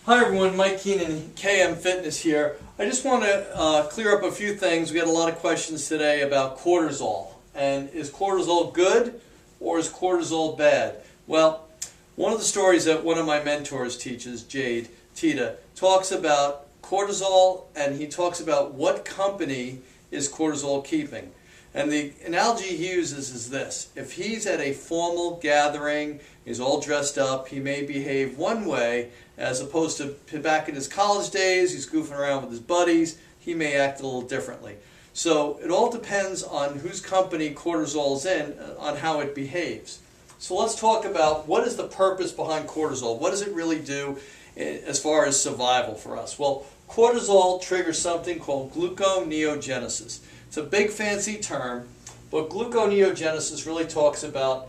Hi everyone, Mike Keenan, KM Fitness here. I just want to clear up a few things. We had a lot of questions today about cortisol. And is cortisol good or is cortisol bad? Well, one of the stories that one of my mentors teaches, Jade Tita, talks about cortisol, and he talks about what company is cortisol keeping. And the analogy he uses is this: if he's at a formal gathering, he's all dressed up, he may behave one way, as opposed to back in his college days, he's goofing around with his buddies, he may act a little differently. So it all depends on whose company cortisol's in, on how it behaves. So let's talk about what is the purpose behind cortisol. What does it really do as far as survival for us? Well, cortisol triggers something called gluconeogenesis. It's a big fancy term, but gluconeogenesis really talks about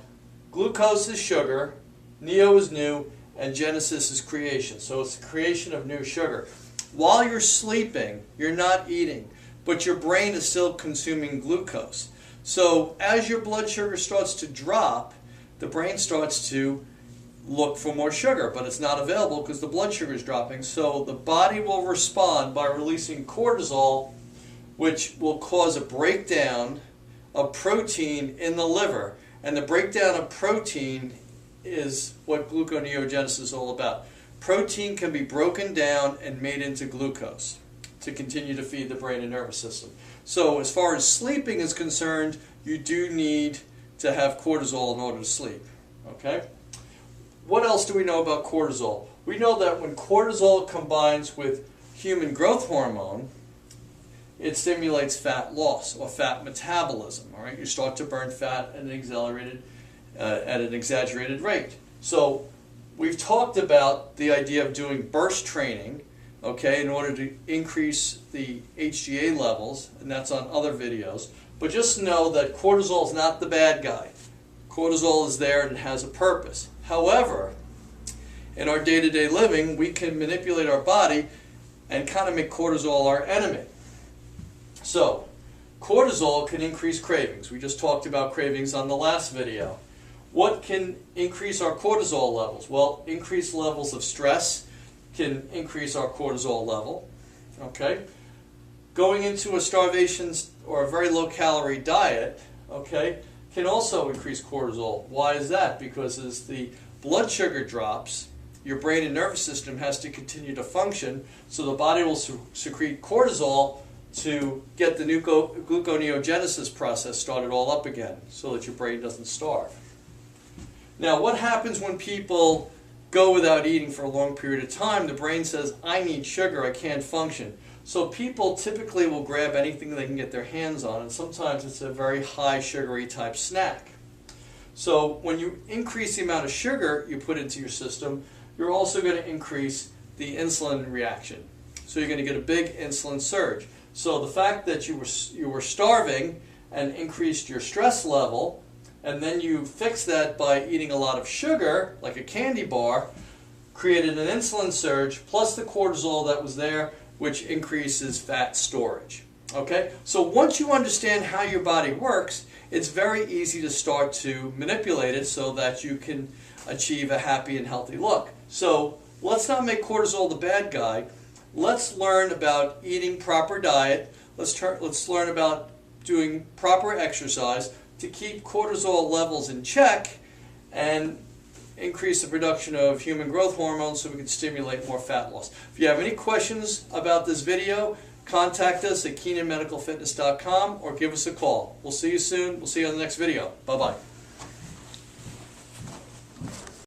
glucose is sugar, neo is new, and genesis is creation. So it's the creation of new sugar. While you're sleeping, you're not eating, but your brain is still consuming glucose. So as your blood sugar starts to drop, the brain starts to look for more sugar, but it's not available because the blood sugar is dropping. So the body will respond by releasing cortisol, which will cause a breakdown of protein in the liver. And the breakdown of protein is what gluconeogenesis is all about. Protein can be broken down and made into glucose to continue to feed the brain and nervous system. So as far as sleeping is concerned, you do need to have cortisol in order to sleep. Okay? What else do we know about cortisol? We know that when cortisol combines with human growth hormone, it stimulates fat loss or fat metabolism. All right, you start to burn fat at an exaggerated rate. So we've talked about the idea of doing burst training, okay, in order to increase the HGA levels, and that's on other videos. But just know that cortisol is not the bad guy. Cortisol is there and it has a purpose. However, in our day-to-day living, we can manipulate our body and kind of make cortisol our enemy. So, cortisol can increase cravings. We just talked about cravings on the last video. What can increase our cortisol levels? Well, increased levels of stress can increase our cortisol level. Okay? Going into a starvation or a very low-calorie diet, okay, can also increase cortisol. Why is that? Because as the blood sugar drops, your brain and nervous system has to continue to function, so the body will secrete cortisol to get the new gluconeogenesis process started all up again so that your brain doesn't starve. Now, what happens when people go without eating for a long period of time? The brain says, I need sugar, I can't function. So people typically will grab anything they can get their hands on, and sometimes it's a very high sugary type snack. So when you increase the amount of sugar you put into your system, you're also going to increase the insulin reaction. So you're going to get a big insulin surge. So the fact that you were starving and increased your stress level, and then you fixed that by eating a lot of sugar, like a candy bar, created an insulin surge, plus the cortisol that was there, which increases fat storage. Okay? So once you understand how your body works, it's very easy to start to manipulate it so that you can achieve a happy and healthy look. So let's not make cortisol the bad guy. Let's learn about eating proper diet. Let's learn about doing proper exercise to keep cortisol levels in check and increase the production of human growth hormones so we can stimulate more fat loss. If you have any questions about this video, contact us at KeenanMedicalFitness.com or give us a call. We'll see you soon. We'll see you on the next video. Bye-bye.